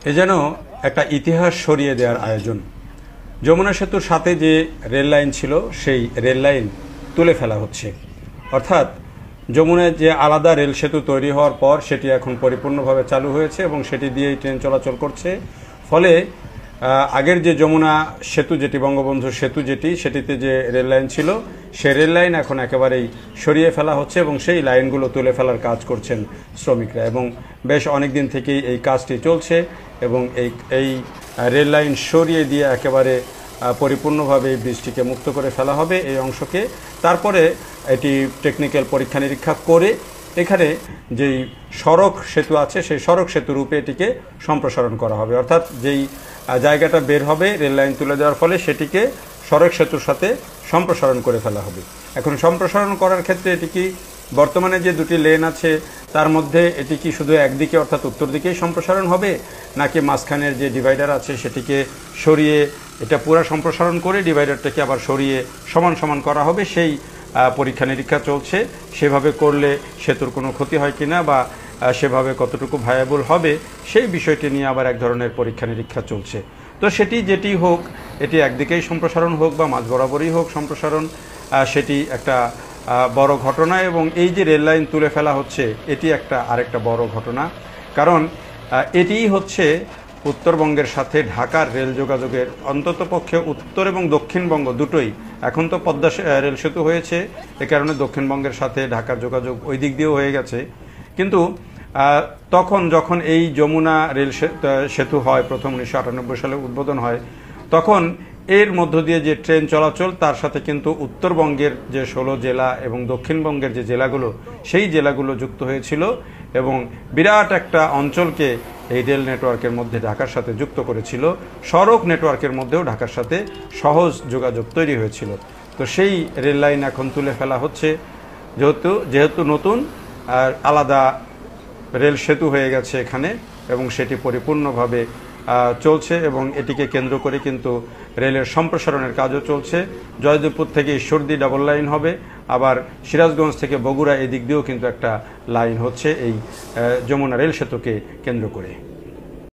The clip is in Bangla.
এ যেন একটা ইতিহাস সরিয়ে দেওয়ার আয়োজন। যমুনা সেতুর সাথে যে রেল লাইন ছিল সেই রেল লাইন তুলে ফেলা হচ্ছে, অর্থাৎ যমুনায় যে আলাদা রেল সেতু তৈরি হওয়ার পর সেটি এখন পরিপূর্ণভাবে চালু হয়েছে এবং সেটি দিয়েই ট্রেন চলাচল করছে। ফলে আগের যে যমুনা সেতু যেটি, বঙ্গবন্ধু সেতু যেটি, সেটিতে যে রেল লাইন ছিল সেই রেল লাইন এখন একেবারেই সরিয়ে ফেলা হচ্ছে এবং সেই লাইনগুলো তুলে ফেলার কাজ করছেন শ্রমিকরা। এবং বেশ অনেক দিন থেকেই এই কাজটি চলছে এবং এই রেল লাইন সরিয়ে দিয়ে একেবারে পরিপূর্ণভাবে এই ব্রিজটিকে মুক্ত করে ফেলা হবে এই অংশকে। তারপরে এটি টেকনিক্যাল পরীক্ষা নিরীক্ষা করে এখানে যেই সড়ক সেতু আছে সেই সড়ক সেতু রূপে এটিকে সম্প্রসারণ করা হবে, অর্থাৎ যেই জায়গাটা বের হবে রেল লাইন তুলে দেওয়ার ফলে সেটিকে সড়ক সেতুর সাথে সম্প্রসারণ করে ফেলা হবে। এখন সম্প্রসারণ করার ক্ষেত্রে এটি কি বর্তমানে যে দুটি লেন আছে তার মধ্যে এটি কি শুধু একদিকে অর্থাৎ উত্তর দিকেই সম্প্রসারণ হবে, নাকি মাঝখানের যে ডিভাইডার আছে সেটিকে সরিয়ে এটা পুরো সম্প্রসারণ করে ডিভাইডারটাকে আবার সরিয়ে সমান সমান করা হবে, সেই পরীক্ষা নিরীক্ষা চলছে। সেভাবে করলে সেতুর কোনো ক্ষতি হয় কিনা বা সেভাবে কতটুকু ভায়াবল হবে সেই বিষয়টি নিয়ে আবার এক ধরনের পরীক্ষা নিরীক্ষা চলছে। তো সেটি যেটি হোক, এটি একদিকেই সম্প্রসারণ হোক বা মাঝ বরাবরই হোক সম্প্রসারণ, সেটি একটা বড় ঘটনা। এবং এই যে রেল লাইন তুলে ফেলা হচ্ছে এটি আরেকটা বড় ঘটনা, কারণ এটিই হচ্ছে উত্তরবঙ্গের সাথে ঢাকার রেল যোগাযোগের, অন্ততপক্ষে উত্তর এবং দক্ষিণবঙ্গ দুটোই। এখন তো পদ্মা রেল সেতু হয়েছে, এ কারণে দক্ষিণবঙ্গের সাথে ঢাকার যোগাযোগ ওই দিক দিয়েও হয়ে গেছে। কিন্তু তখন যখন এই যমুনা রেল সেতু হয়, প্রথম 1998 সালে উদ্বোধন হয়, তখন এর মধ্য দিয়ে যে ট্রেন চলাচল তার সাথে কিন্তু উত্তরবঙ্গের যে 16 জেলা এবং দক্ষিণবঙ্গের যে জেলাগুলো সেই জেলাগুলো যুক্ত হয়েছিল এবং বিরাট একটা অঞ্চলকে এই রেল নেটওয়ার্কের মধ্যে ঢাকার সাথে যুক্ত করেছিল। সড়ক নেটওয়ার্কের মধ্যেও ঢাকার সাথে সহজ যোগাযোগ তৈরি হয়েছিল। তো সেই রেল লাইন এখন তুলে ফেলা হচ্ছে, যেহেতু নতুন আলাদা রেল সেতু হয়ে গেছে এখানে এবং সেটি পরিপূর্ণভাবে চলছে এবং এটিকে কেন্দ্র করে কিন্তু রেলের সম্প্রসারণের কাজও চলছে। জয়দেবপুর থেকে ঈশ্বরদী ডাবল লাইন হবে, আবার সিরাজগঞ্জ থেকে বগুড়া এদিক দিয়েও কিন্তু একটা লাইন হচ্ছে এই যমুনা রেল সেতুকে কেন্দ্র করে।